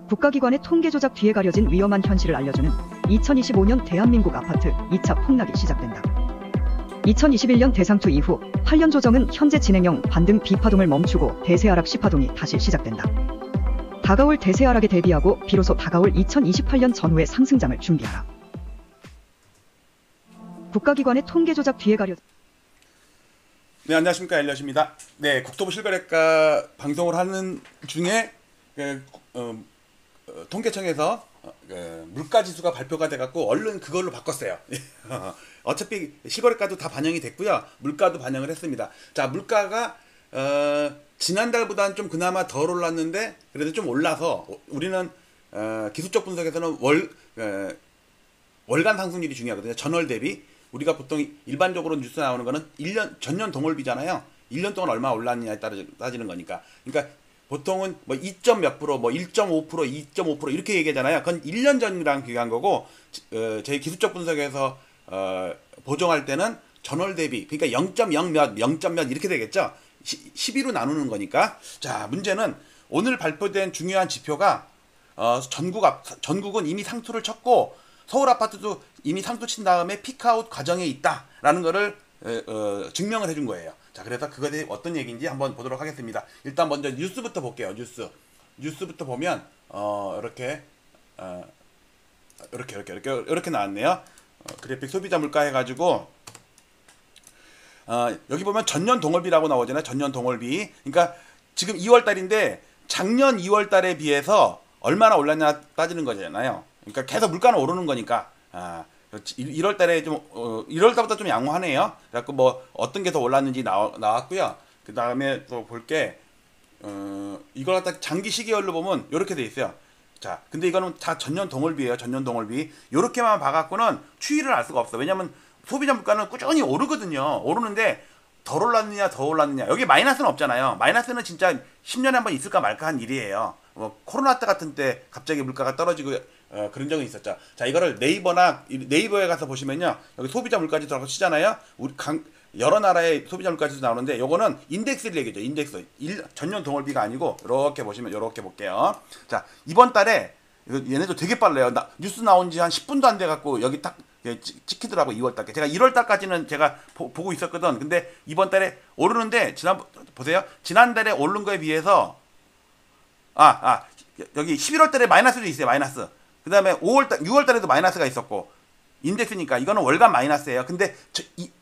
국가기관의 통계 조작 뒤에 가려진 위험한 현실을 알려주는 2025년 대한민국 아파트 2차 폭락이 시작된다. 2021년 대상투 이후 8년 조정은 현재 진행형 반등 B파동을 멈추고 대세하락 C파동이 다시 시작된다. 다가올 대세하락에 대비하고 비로소 다가올 2028년 전후의 상승장을 준비하라. 국가기관의 통계 조작 뒤에 가려진 네, 안녕하십니까, 엘리엇입니다. 네, 국토부 실거래가 방송을 하는 중에 통계청에서 물가지수가 발표가 돼갖고 얼른 그걸로 바꿨어요. 어차피 실거래가도 다 반영이 됐고요, 물가도 반영을 했습니다. 자, 물가가 지난달보다는 좀 그나마 덜 올랐는데 그래도 좀 올라서 우리는 기술적 분석에서는 월간 상승률이 중요하거든요. 전월 대비. 우리가 보통 일반적으로 뉴스 나오는 거는 전년 동월비잖아요. 1년 동안 얼마 올랐느냐에 따라 따지는 거니까. 그러니까 보통은 뭐 2점 몇 프로, 뭐 1.5%, 2.5% 이렇게 얘기하잖아요. 그건 1년 전이랑 비교한 거고, 저희 기술적 분석에서 보정할 때는 전월 대비, 그러니까 0.0 몇, 0점 몇 이렇게 되겠죠. 12로 나누는 거니까. 자, 문제는 오늘 발표된 중요한 지표가 전국은 이미 상투를 쳤고 서울 아파트도 이미 상투 친 다음에 피크아웃 과정에 있다라는 거를 증명을 해준 거예요. 자, 그래서 그것이 어떤 얘기인지 한번 보도록 하겠습니다. 일단 먼저 뉴스부터 볼게요. 뉴스부터 보면 이렇게 나왔네요. 그래픽 소비자 물가 해가지고 여기 보면 전년 동월비라고 나오잖아요. 전년 동월비. 그러니까 지금 2월달인데 작년 2월달에 비해서 얼마나 올랐냐 따지는 거잖아요. 그러니까 계속 물가는 오르는 거니까. 1월달에 좀 1월달보다 좀 양호하네요. 그래갖고 뭐 어떤 게 더 올랐는지 나왔고요. 그 다음에 또 볼게 이걸 갖다 장기 시계열로 보면 이렇게 돼 있어요. 자, 근데 이거는 다 전년 동월비예요. 전년 동월비. 요렇게만 봐갖고는 추이를 알 수가 없어. 왜냐면 소비자 물가는 꾸준히 오르거든요. 오르는데 덜 올랐느냐 더 올랐느냐. 여기 마이너스는 없잖아요. 마이너스는 진짜 10년에 한 번 있을까 말까 한 일이에요. 뭐 코로나 때 같은 때 갑자기 물가가 떨어지고 그런 적은 있었죠. 자, 이거를 네이버에 가서 보시면요, 여기 소비자 물가지수라고 치잖아요. 여러 나라의 소비자 물가지수 나오는데 요거는 인덱스를 얘기죠. 인덱스. 전년 동월비가 아니고 이렇게 보시면 이렇게 볼게요. 자, 이번 달에 얘네도 되게 빨라요. 뉴스 나온 지 한 10분도 안 돼 갖고 여기 딱 찍히더라고. 2월달. 제가 1월달까지는 제가 보고 있었거든. 근데 이번 달에 오르는데 보세요. 지난달에 오른 거에 비해서 여기 11월달에 마이너스도 있어요. 마이너스. 그 다음에 6월달에도 마이너스가 있었고, 인덱스니까 이거는 월간 마이너스예요. 근데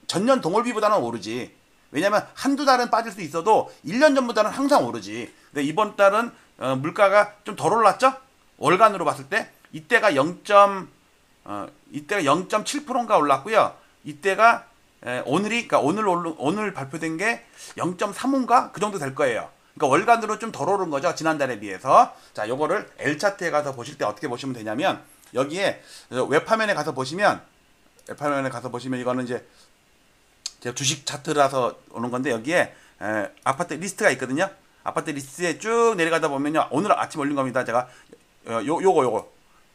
전년 동월비보다는 오르지. 왜냐면 한두 달은 빠질 수 있어도 1년 전보다는 항상 오르지. 근데 이번 달은 물가가 좀 덜 올랐죠? 월간으로 봤을 때 이때가 0.7%인가 올랐고요. 이때가 그러니까 오늘 발표된 게 0.35인가 그 정도 될 거예요. 그러니까 월간으로 좀 덜 오른 거죠. 지난달에 비해서. 자, 요거를 L차트에 가서 보실 때 어떻게 보시면 되냐면, 여기에 웹화면에 가서 보시면 이거는 이제 제가 주식 차트라서 오는 건데, 여기에 아파트 리스트가 있거든요. 아파트 리스트에 쭉 내려가다 보면요, 오늘 아침 올린 겁니다. 제가 요거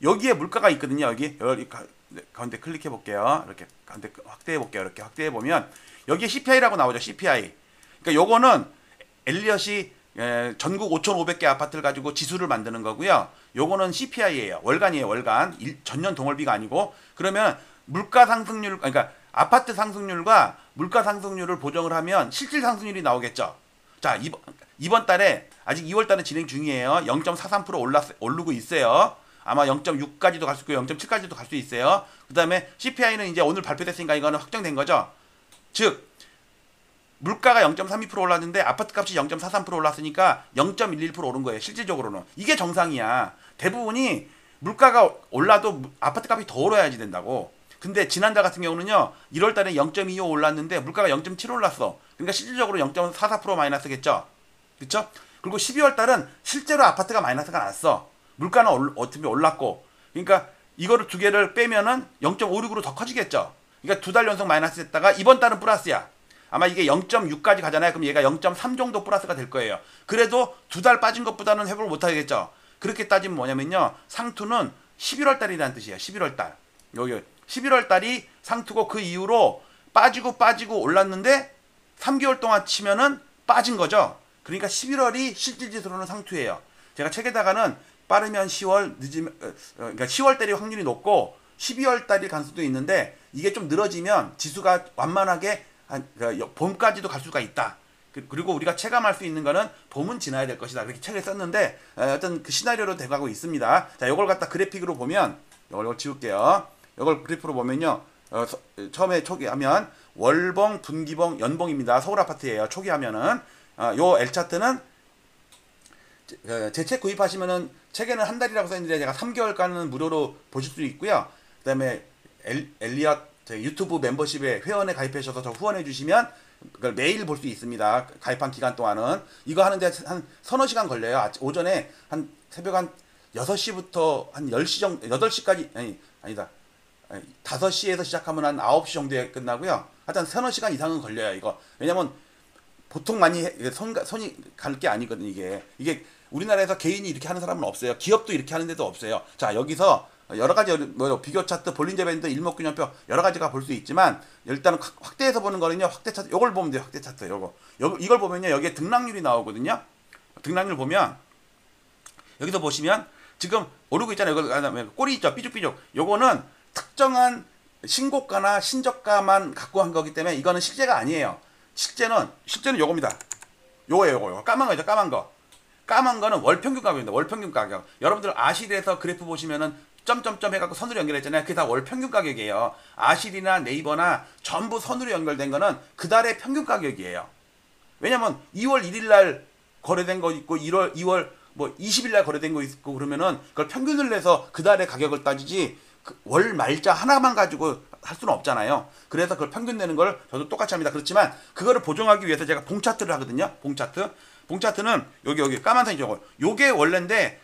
여기에 물가가 있거든요. 여기 가운데 클릭해 볼게요. 이렇게 가운데 확대해 볼게요. 이렇게 확대해 보면 여기에 CPI라고 나오죠. CPI. 그러니까 요거는 엘리엇이 전국 5,500개 아파트를 가지고 지수를 만드는 거고요. 요거는 CPI예요. 월간이에요. 월간. 전년 동월비가 아니고. 그러면 물가 상승률, 그러니까 아파트 상승률과 물가 상승률을 보정을 하면 실질 상승률이 나오겠죠. 자, 이번 달에 아직 2월 달은 진행 중이에요. 0.43% 오르고 있어요. 아마 0.6까지도 갈 수 있고 0.7까지도 갈 수 있어요. 그 다음에 CPI는 이제 오늘 발표됐으니까 이거는 확정된 거죠. 즉 물가가 0.32% 올랐는데 아파트 값이 0.43% 올랐으니까 0.11% 오른 거예요. 실질적으로는. 이게 정상이야. 대부분이 물가가 올라도 아파트 값이 더 오라야지 된다고. 근데 지난달 같은 경우는요, 1월 달에 0.25 올랐는데 물가가 0.7 올랐어. 그러니까 실질적으로 0.44% 마이너스겠죠. 그렇죠? 그리고 12월 달은 실제로 아파트가 마이너스가 났어. 물가는 어차피 올랐고. 그러니까 이거를 두 개를 빼면은 0.56으로 더 커지겠죠. 그러니까 두 달 연속 마이너스 됐다가 이번 달은 플러스야. 아마 이게 0.6까지 가잖아요. 그럼 얘가 0.3 정도 플러스가 될 거예요. 그래도 두 달 빠진 것보다는 회복을 못 하겠죠. 그렇게 따지면 뭐냐면요, 상투는 11월 달이라는 뜻이에요. 11월 달. 여기 11월 달이 상투고, 그 이후로 빠지고 올랐는데 3개월 동안 치면은 빠진 거죠. 그러니까 11월이 실질지수로는 상투예요. 제가 책에다가는 빠르면 10월, 늦으면 그러니까 10월 달이 확률이 높고 12월 달일 가능성도 있는데 이게 좀 늘어지면 지수가 완만하게 그러니까 봄까지도 갈 수가 있다. 그리고 우리가 체감할 수 있는 거는 봄은 지나야 될 것이다. 그렇게 책을 썼는데 어떤 그 시나리오로 돼가고 있습니다. 자, 이걸 갖다 그래픽으로 보면 이걸 지울게요. 이걸 그래프로 보면요. 처음에 초기하면 월봉, 분기봉, 연봉입니다. 서울 아파트예요. 초기하면은 요 L 차트는 제 책 구입하시면은 책에는 한 달이라고 써있는데 제가 3개월간은 무료로 보실 수 있고요. 그다음에 엘리엇 유튜브 멤버십에 회원에 가입하셔서 저 후원해 주시면 그걸 매일 볼 수 있습니다. 가입한 기간 동안은 이거 하는데 한 서너 시간 걸려요. 오전에 한 새벽 한 6시부터 한 10시 정도 8시까지 아니다. 5시에서 시작하면 한 9시 정도에 끝나고요. 하여튼 서너 시간 이상은 걸려요, 이거. 왜냐면 보통 많이 손이 갈 게 아니거든, 이게 우리나라에서 개인이 이렇게 하는 사람은 없어요. 기업도 이렇게 하는 데도 없어요. 자, 여기서 여러 가지 비교 차트, 볼린저 밴드, 일목균형표 여러 가지가 볼 수 있지만 일단은 확대해서 보는 거는요. 확대 차트 요걸 보면 돼요. 확대 차트 이걸 보면요. 여기에 등락률이 나오거든요. 등락률 보면 여기서 보시면 지금 오르고 있잖아요. 이거 꼬리 있죠. 삐죽삐죽. 요거는 특정한 신고가나 신저가만 갖고 한 거기 때문에 이거는 실제가 아니에요. 실제는 요겁니다. 요거 까만 거죠. 까만 거는 월평균 가격입니다. 월평균 가격. 여러분들 아실에서 그래프 보시면은 점점점 해갖고 선으로 연결했잖아요. 그게 다 월평균 가격이에요. 아실이나 네이버나 전부 선으로 연결된 거는 그달의 평균 가격이에요. 왜냐면 2월 1일 날 거래된 거 있고 2월 뭐 20일 날 거래된 거 있고 그러면은 그걸 평균을 내서 그달의 가격을 따지지 월 말자 하나만 가지고 할 수는 없잖아요. 그래서 그걸 평균 내는 걸 저도 똑같이 합니다. 그렇지만 그거를 보정하기 위해서 제가 봉차트를 하거든요. 봉차트는 여기 까만 선이죠. 요게 원래인데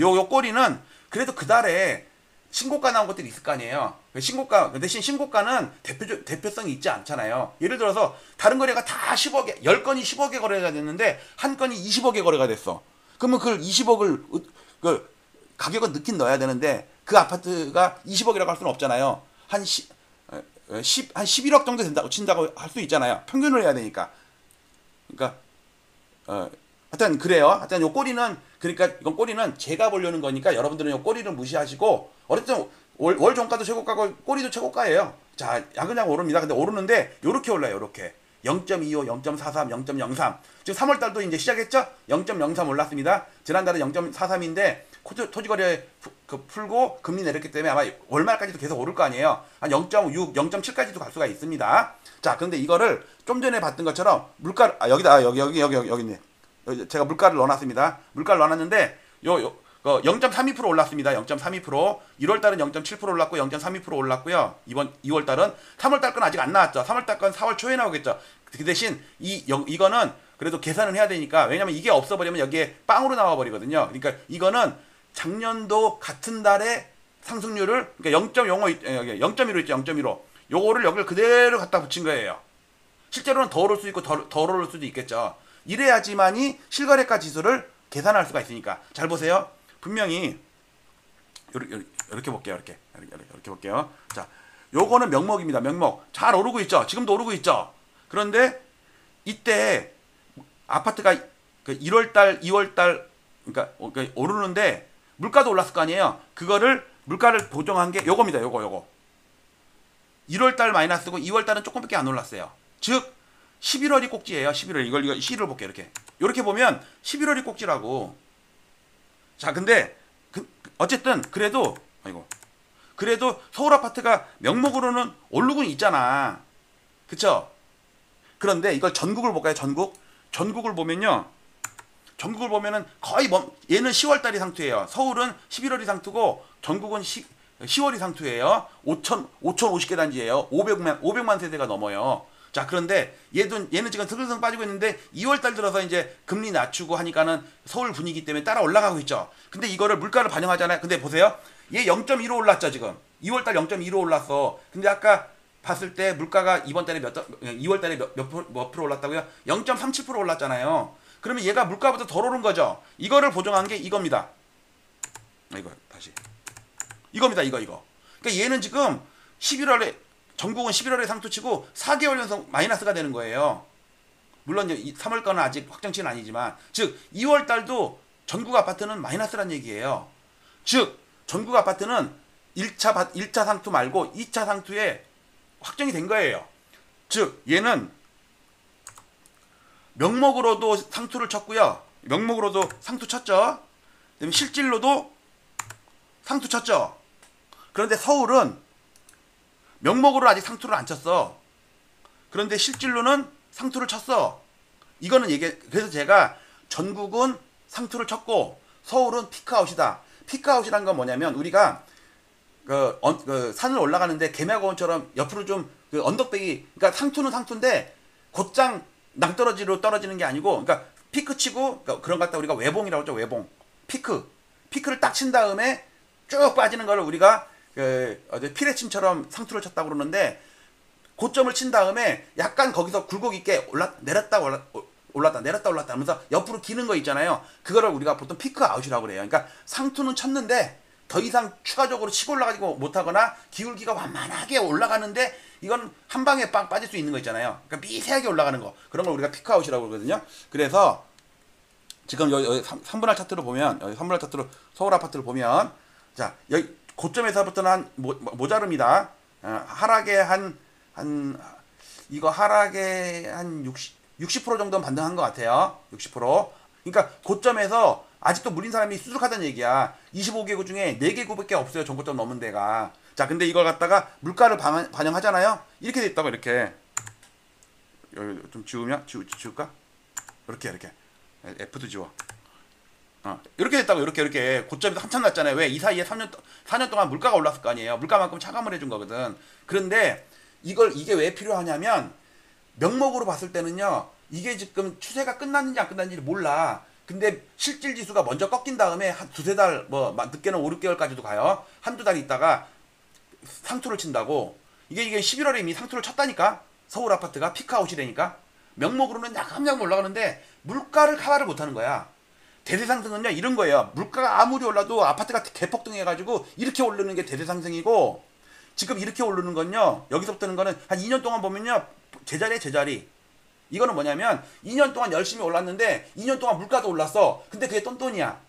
요 꼬리는 그래도 그달에 신고가 나온 것들이 있을 거 아니에요. 신고가 대신 신고가는 대표성이 있지 않잖아요. 예를 들어서 다른 거래가 다 10억에 10건이 10억에 거래가 됐는데 한 건이 20억에 거래가 됐어. 그러면 그 20억을 그 가격은 넣긴 넣어야 되는데 그 아파트가 20억이라고 할 수는 없잖아요. 한 11억 정도 된다고 친다고 할 수 있잖아요. 평균을 해야 되니까. 그러니까 하여튼 그래요. 하여튼 요 꼬리는 그러니까 이건 꼬리는 제가 보려는 거니까 여러분들은 요 꼬리를 무시하시고 어쨌든 월 종가도 최고가고 꼬리도 최고가예요. 자, 야금야금 오릅니다. 근데 오르는데 요렇게 올라요. 요렇게 0.25, 0.43, 0.03. 지금 3월 달도 이제 시작했죠? 0.03 올랐습니다. 지난달에 0.43인데 토지거래 풀고 금리 내렸기 때문에 아마 월말까지도 계속 오를 거 아니에요. 한 0.6, 0.7까지도 갈 수가 있습니다. 자, 그런데 이거를 좀 전에 봤던 것처럼 물가 여기 있네. 제가 물가를 넣어놨습니다. 물가를 넣어놨는데 0.32% 올랐습니다. 0.32%. 1월 달은 0.7% 올랐고 0.32% 올랐고요. 이번 2월 달은 3월 달 건 아직 안 나왔죠. 3월 달 건 4월 초에 나오겠죠. 그 대신 이거는 그래도 계산을 해야 되니까 왜냐면 이게 없어버리면 여기에 빵으로 나와 버리거든요. 그러니까 이거는 작년도 같은 달에 상승률을 그러니까 0.15 있죠. 0.15. 요거를 여기를 그대로 갖다 붙인 거예요. 실제로는 더 오를 수도 있고 덜 오를 수도 있겠죠. 이래야지만이 실거래가 지수를 계산할 수가 있으니까. 잘 보세요. 분명히 이렇게 볼게요. 이렇게 볼게요. 자, 요거는 명목입니다. 명목. 잘 오르고 있죠. 지금도 오르고 있죠. 그런데 이때 아파트가 1월달, 2월달 그러니까 오르는데 물가도 올랐을 거 아니에요. 물가를 보정한 게 요겁니다. 요거. 1월달 마이너스고 2월달은 조금밖에 안 올랐어요. 즉 11월이 꼭지예요. 11월 이걸 C를 볼게요. 이렇게 보면 11월이 꼭지라고. 자, 근데 어쨌든 그래도 서울 아파트가 명목으로는 오르고 있잖아. 그쵸? 그런데 이걸 전국을 볼까요? 전국을 보면요. 전국을 보면은 거의 얘는 10월달이 상투예요. 서울은 11월이 상투고 전국은 10월이 상투예요. 5,050개 단지예요. 500만 세대가 넘어요. 자, 그런데 얘는 지금 슬슬 빠지고 있는데 2월달 들어서 이제 금리 낮추고 하니까는 서울 분위기 때문에 따라 올라가고 있죠. 근데 이거를 물가를 반영하잖아요. 근데 보세요. 얘 0.15 올랐죠, 지금. 2월달 0.15 올랐어. 근데 아까 봤을 때 물가가 이번 달에 2월달에 몇 프로 올랐다고요? 0.37% 올랐잖아요. 그러면 얘가 물가보다 덜 오른 거죠. 이거를 보정한 게 이겁니다. 이겁니다. 이거. 그러니까 얘는 지금 11월에 전국은 11월에 상투치고 4개월 연속 마이너스가 되는 거예요. 물론 3월 거는 아직 확정치는 아니지만 즉 2월 달도 전국 아파트는 마이너스란 얘기예요. 즉 전국 아파트는 1차 상투 말고 2차 상투에 확정이 된 거예요. 즉 얘는 명목으로도 상투를 쳤고요. 명목으로도 상투 쳤죠. 그다음에 실질로도 상투 쳤죠. 그런데 서울은 명목으로 아직 상투를 안 쳤어. 그런데 실질로는 상투를 쳤어. 이거는 그래서 제가 전국은 상투를 쳤고 서울은 피크아웃이다. 피크아웃이란 건 뭐냐면 우리가 산을 올라가는데 개미하고원처럼 옆으로 좀 언덕배기, 그러니까 상투는 상투인데 곧장 낭떠러지로 떨어지는 게 아니고, 그러니까 피크 치고, 그런 것 같다 우리가 외봉이라고 하죠. 외봉. 피크를 딱 친 다음에 쭉 빠지는 걸 우리가 피레침처럼 상투를 쳤다고 그러는데, 고점을 친 다음에 약간 거기서 굴곡 있게 내렸다 올랐다 하면서 옆으로 기는 거 있잖아요. 그거를 우리가 보통 피크 아웃이라고 그래요. 그러니까 상투는 쳤는데 더 이상 추가적으로 치고 올라가지고 못하거나 기울기가 완만하게 올라가는데 이건 한 방에 빵 빠질 수 있는 거 있잖아요. 그러니까 미세하게 올라가는 거, 그런 걸 우리가 피크 아웃이라고 그러거든요. 그래서 지금 여기 3분할 차트로 보면, 여기 3분할 차트로 서울 아파트를 보면, 자 여기 고점에서부터는 한 모자릅니다. 하락에 하락에 한 60% 정도는 반등한 것 같아요. 60%. 그러니까 고점에서 아직도 물린 사람이 수두룩하다는 얘기야. 25개국 중에 4개국밖에 없어요. 전고점 넘은 데가. 자, 근데 이걸 갖다가 물가를 반영하잖아요. 이렇게 돼 있다고, 이렇게. 여기 좀 지울까? 이렇게. F도 지워. 이렇게 됐다고, 이렇게. 고점에서 한참 났잖아요. 왜? 이 사이에 4년 동안 물가가 올랐을 거 아니에요. 물가만큼 차감을 해준 거거든. 그런데 이게 왜 필요하냐면, 명목으로 봤을 때는요, 이게 지금 추세가 끝났는지 안 끝났는지 몰라. 근데 실질 지수가 먼저 꺾인 다음에 한 두세 달, 늦게는 5, 6개월까지도 가요. 한두 달 있다가 상투를 친다고. 이게 11월에 이미 상투를 쳤다니까? 서울 아파트가 피크아웃이라니까? 명목으로는 약간 올라가는데 물가를 커버를 못하는 거야. 대세상승은요, 이런 거예요. 물가가 아무리 올라도 아파트가 개폭등해가지고 이렇게 오르는 게 대세상승이고, 지금 이렇게 오르는 건요, 여기서부터는 거는 한 2년 동안 보면요, 제자리. 이거는 뭐냐면 2년 동안 열심히 올랐는데 2년 동안 물가도 올랐어. 근데 그게 똔똔이야.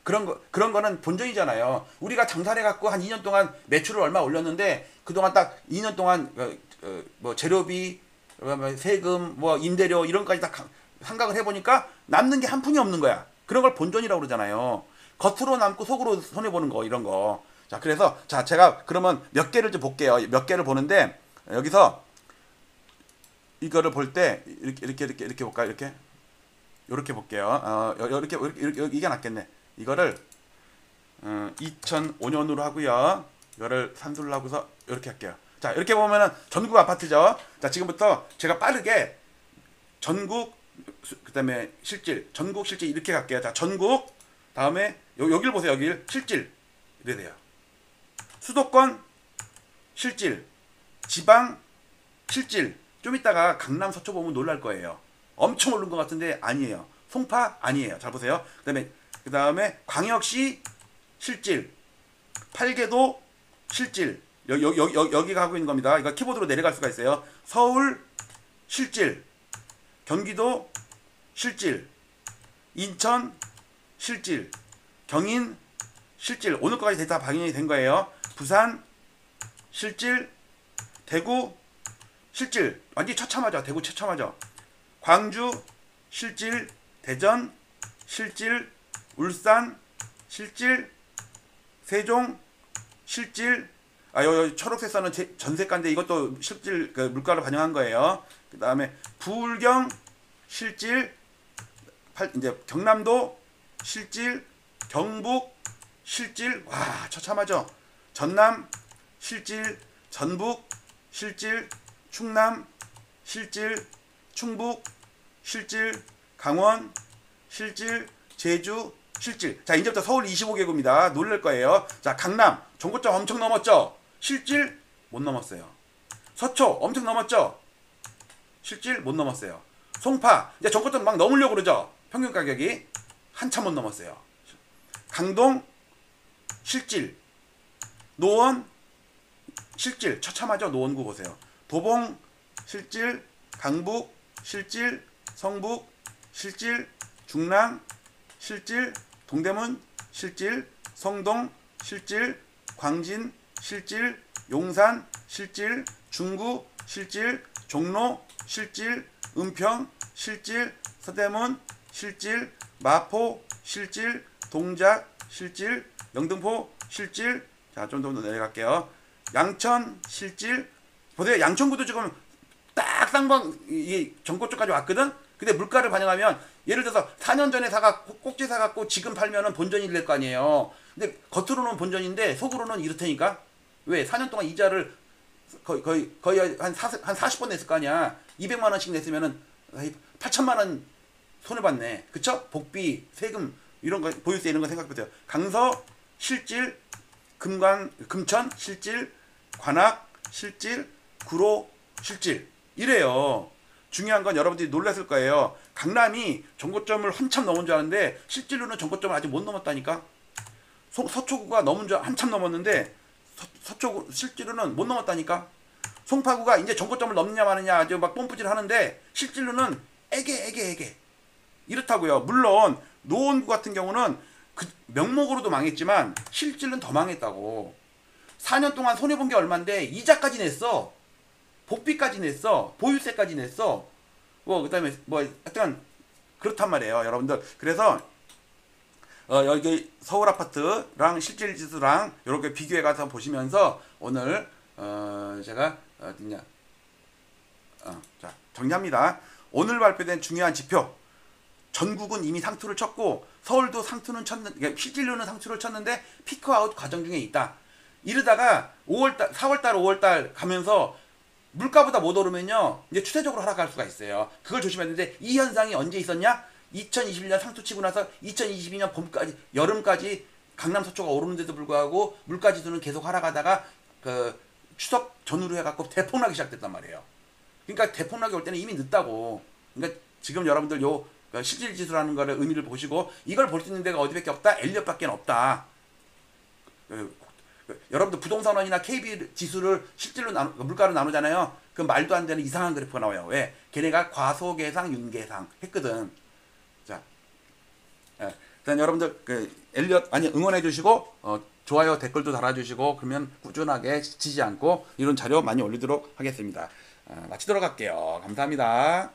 그런 거는 본전이잖아요. 우리가 장사를 해갖고 한 2년 동안 매출을 얼마 올렸는데 그동안 딱 2년 동안 재료비, 세금, 임대료 이런 거까지 다 생각을 해보니까 남는 게 한 푼이 없는 거야. 그런 걸 본전이라고 그러잖아요. 겉으로 남고 속으로 손해보는 거, 이런 거. 자, 그래서 제가 그러면 몇 개를 좀 볼게요. 몇 개를 보는데, 여기서 이거를 볼 때 이렇게 볼까요? 이렇게 볼게요. 이게 낫겠네. 이거를 2005년으로 하고요. 이거를 산술로 하고서 이렇게 할게요. 자, 이렇게 보면은 전국 아파트죠. 자, 지금부터 제가 빠르게 전국, 그다음에 실질, 전국 실질 이렇게 갈게요. 자, 전국, 다음에 여기를 보세요. 여기를 실질 이래 돼요. 수도권 실질, 지방 실질. 좀 이따가 강남 서초 보면 놀랄 거예요. 엄청 오른 것 같은데 아니에요. 송파 아니에요. 잘 보세요. 그 다음에 광역시 실질, 팔계도 실질. 여기가 하고 있는 겁니다. 이거 키보드로 내려갈 수가 있어요. 서울 실질, 경기도 실질, 인천 실질, 경인 실질. 오늘 거까지 데이터 방영이 된 거예요. 부산 실질, 대구 실질. 완전히 처참하죠. 대구 처참하죠. 광주 실질, 대전 실질, 울산 실질, 세종 실질. 여기 초록색 선은 전세가인데 이것도 실질 물가를 반영한 거예요. 그 다음에 부울경 실질, 이제 경남도 실질, 경북 실질. 와, 처참하죠. 전남 실질, 전북 실질, 충남 실질, 충북 실질, 강원 실질, 제주 실질. 자, 이제부터 서울 25개구입니다. 놀랄 거예요. 자, 강남 전고점 엄청 넘었죠. 실질 못 넘었어요. 서초 엄청 넘었죠. 실질 못 넘었어요. 송파 이제 전고점 막 넘으려고 그러죠. 평균 가격이 한참 못 넘었어요. 강동 실질, 노원 실질 처참하죠. 노원구 보세요. 도봉 실질, 강북 실질, 성북 실질, 중랑 실질, 동대문 실질, 성동 실질, 광진 실질, 용산 실질, 중구 실질, 종로 실질, 은평 실질, 서대문 실질, 마포 실질, 동작 실질, 영등포 실질. 자, 좀 더 내려갈게요. 양천 실질. 보세요. 양천구도 지금 딱 쌍방 이 전고 쪽까지 왔거든. 근데 물가를 반영하면 예를 들어서 4년 전에 꼭지 사갖고 지금 팔면은 본전이 될 거 아니에요. 근데 겉으로는 본전인데 속으로는 이렇다니까. 왜? 4년 동안 이자를 거의 한 40번 냈을 거 아니야. 200만 원씩 냈으면은 8천만 원 손해 봤네. 그쵸? 복비, 세금 이런 거 보유세 이런 거 생각해 보세요. 강서 실질, 금천 실질, 관악 실질, 구로 실질 이래요. 중요한 건 여러분들이 놀랐을 거예요. 강남이 전고점을 한참 넘은 줄 알았는데 실질로는 전고점을 아직 못 넘었다니까. 서초구가 한참 넘었는데 서초구 실질로는 못 넘었다니까. 송파구가 이제 전고점을 넘느냐 마느냐 아주 막 뽐뿌질 하는데 실질로는 애게 이렇다고요. 물론 노원구 같은 경우는 그 명목으로도 망했지만 실질은 더 망했다고. 4년 동안 손해본 게 얼만데 이자까지 냈어. 복비까지 냈어. 보유세까지 냈어. 그다음에 하여튼 그렇단 말이에요, 여러분들. 그래서 여기 서울 아파트랑 실질 지수랑 이렇게 비교해 가서 보시면서 오늘 제가 어디냐 자, 정리합니다. 오늘 발표된 중요한 지표. 전국은 이미 상투를 쳤고 서울도 상투는 그러니까 실질로는 상투를 쳤는데 피크아웃 과정 중에 있다. 이러다가 4월달 5월달 가면서 물가보다 못 오르면요 이제 추세적으로 하락할 수가 있어요. 그걸 조심해야 되는데 이 현상이 언제 있었냐? 2021년 상투 치고 나서 2022년 봄까지 여름까지 강남 서초가 오르는데도 불구하고 물가지수는 계속 하락하다가 그 추석 전후로 해갖고 대폭락이 시작됐단 말이에요. 그러니까 대폭락이 올 때는 이미 늦다고. 그러니까 지금 여러분들 실질 지수라는 거를 의미를 보시고 이걸 볼 수 있는 데가 어디밖에 없다? 엘리엇밖에 없다. 여러분들 부동산원이나 KB 지수를 실질로 물가로 나누잖아요. 그 말도 안 되는 이상한 그래프가 나와요. 왜? 걔네가 과소계상, 윤계상 했거든. 자, 일단 여러분들 엘리엇 많이 응원해 주시고 좋아요 댓글도 달아주시고 그러면 꾸준하게 지치지 않고 이런 자료 많이 올리도록 하겠습니다. 마치도록 할게요. 감사합니다.